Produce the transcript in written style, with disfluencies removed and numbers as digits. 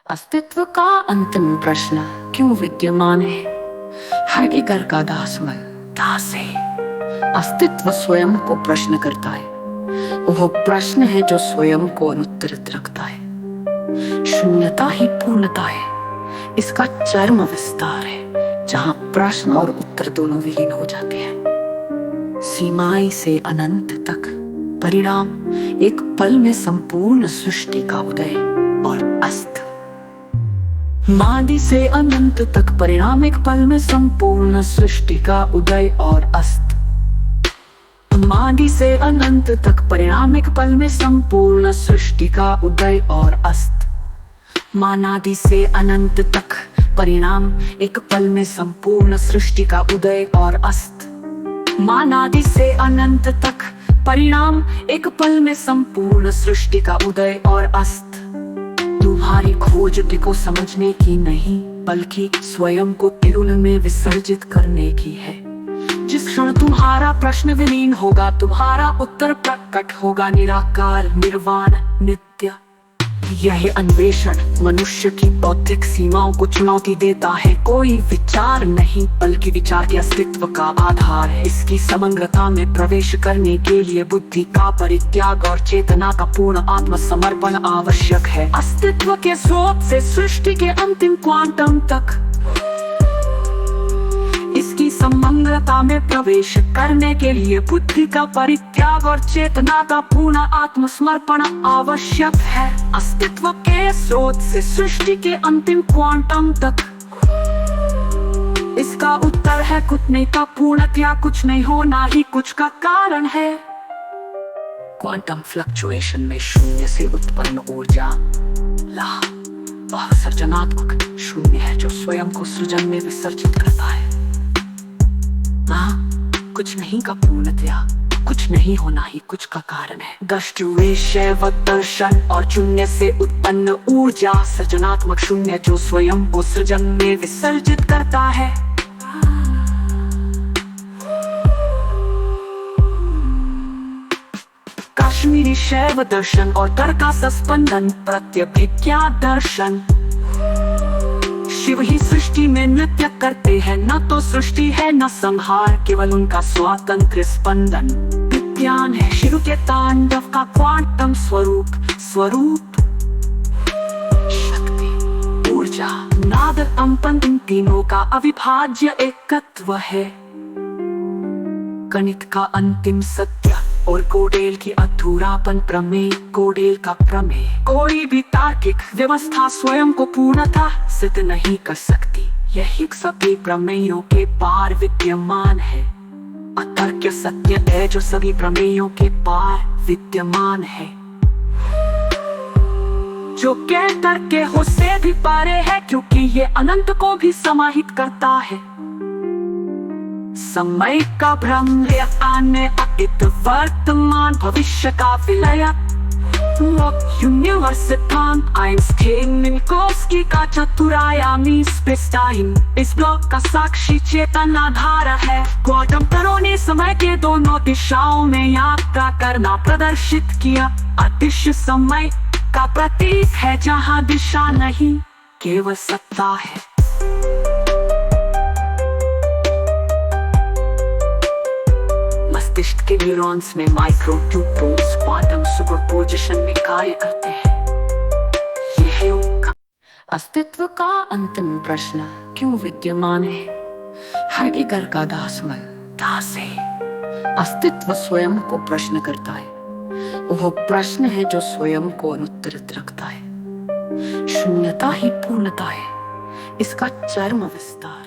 अस्तित्व का अंतिम प्रश्न क्यों विद्यमान है? हाइडेगर का दास है। अस्तित्व स्वयं को प्रश्न करता है। वह प्रश्न है जो स्वयं को अनुत्तरित रखता है। शून्यता ही पूर्णता है। इसका चरम विस्तार है जहाँ प्रश्न और उत्तर दोनों विलीन हो जाते हैं। सीमाएं से अनंत तक परिणाम एक पल में संपूर्ण सृष्टि का उदय और अस्त। मादी से अनंत तक परिणाम एक पल में संपूर्ण सृष्टि का उदय और अस्त। मादी से अनंत तक परिणाम एक पल में संपूर्ण सृष्टि का उदय और अस्त। मानादि से अनंत तक परिणाम एक पल में संपूर्ण सृष्टि का उदय और अस्त। मानादि से अनंत तक परिणाम एक पल में संपूर्ण सृष्टि का उदय और अस्त। तुम्हारी खोज को समझने की नहीं बल्कि स्वयं को तिरुल में विसर्जित करने की है। जिस क्षण तुम्हारा प्रश्न विलीन होगा तुम्हारा उत्तर प्रकट होगा। निराकार निर्वाण नित्य। यह अन्वेषण मनुष्य की बौद्धिक सीमाओं को चुनौती देता है। कोई विचार नहीं बल्कि विचार के अस्तित्व का आधार है। इसकी समग्रता में प्रवेश करने के लिए बुद्धि का परित्याग और चेतना का पूर्ण आत्मसमर्पण आवश्यक है। अस्तित्व के स्रोत से सृष्टि के अंतिम क्वांटम तक इसकी समग्रता में प्रवेश करने के लिए बुद्धि का परित्याग और चेतना का पूर्ण आत्मसमर्पण आवश्यक है। अस्तित्व के स्रोत से सृष्टि के अंतिम क्वांटम तक इसका उत्तर है कुछ नहीं का पूर्णतया कुछ नहीं होना ही कुछ का कारण है। क्वांटम फ्लक्चुएशन में शून्य से उत्पन्न ऊर्जा वह सृजनात्मक शून्य है जो स्वयं को सृजन में विसर्जित करता है। कुछ नहीं का पूर्णतया कुछ नहीं होना ही कुछ का कारण है। दृष्टि शैव दर्शन और शून्य से उत्पन्न ऊर्जा सृजनात्मक शून्य जो स्वयं को सृजन में विसर्जित करता है। कश्मीरी शैव दर्शन और तर्क का स्पंदन प्रत्यभिज्ञा दर्शन। शिव ही सृष्टि में नृत्य करते हैं। न तो सृष्टि है न संहार केवल उनका स्वतंत्र स्पंदन। विज्ञान है शिव के तांडव का क्वांटम स्वरूप शक्ति ऊर्जा नाद कंपन इन तीनों का अविभाज्य एकत्व है। गणित का अंतिम सत्य और गोडेल की अधूरापन प्रमेय। गोडेल का प्रमेय कोई भी तार्किक व्यवस्था स्वयं को पूर्णतः सिद्ध नहीं कर सकती। यही सभी प्रमेयों के पार विद्यमान है। अतर्क्य सत्य है जो सभी प्रमेयों के पार विद्यमान है। जो के तर्क के हो से भी पारे है क्योंकि ये अनंत को भी समाहित करता है। समय का भ्रम है आने अतीत वर्तमान भविष्य का विलय। यूनिवर्स सिद्धांत आइंस्टाइन मिन्कोव्स्की का चतुरायामी स्पेस टाइम इस ब्लॉक का साक्षी चेतना धारा है। क्वांटम तरों ने समय के दोनों दिशाओं में यात्रा करना प्रदर्शित किया। अदृश्य समय का प्रतीक है जहाँ दिशा नहीं केवल सत्ता है। मस्तिष्क के न्यूरॉन्स में माइक्रो ट्यूब्यूल्स क्वांटम सुपरपोजिशन में कार्य करते हैं। यह अस्तित्व का अंतिम प्रश्न क्यों विद्यमान है? हाइडेगर का दास है। अस्तित्व स्वयं को प्रश्न करता है। वह प्रश्न है जो स्वयं को अनुत्तरित रखता है। शून्यता ही पूर्णता है। इसका चरम विस्तार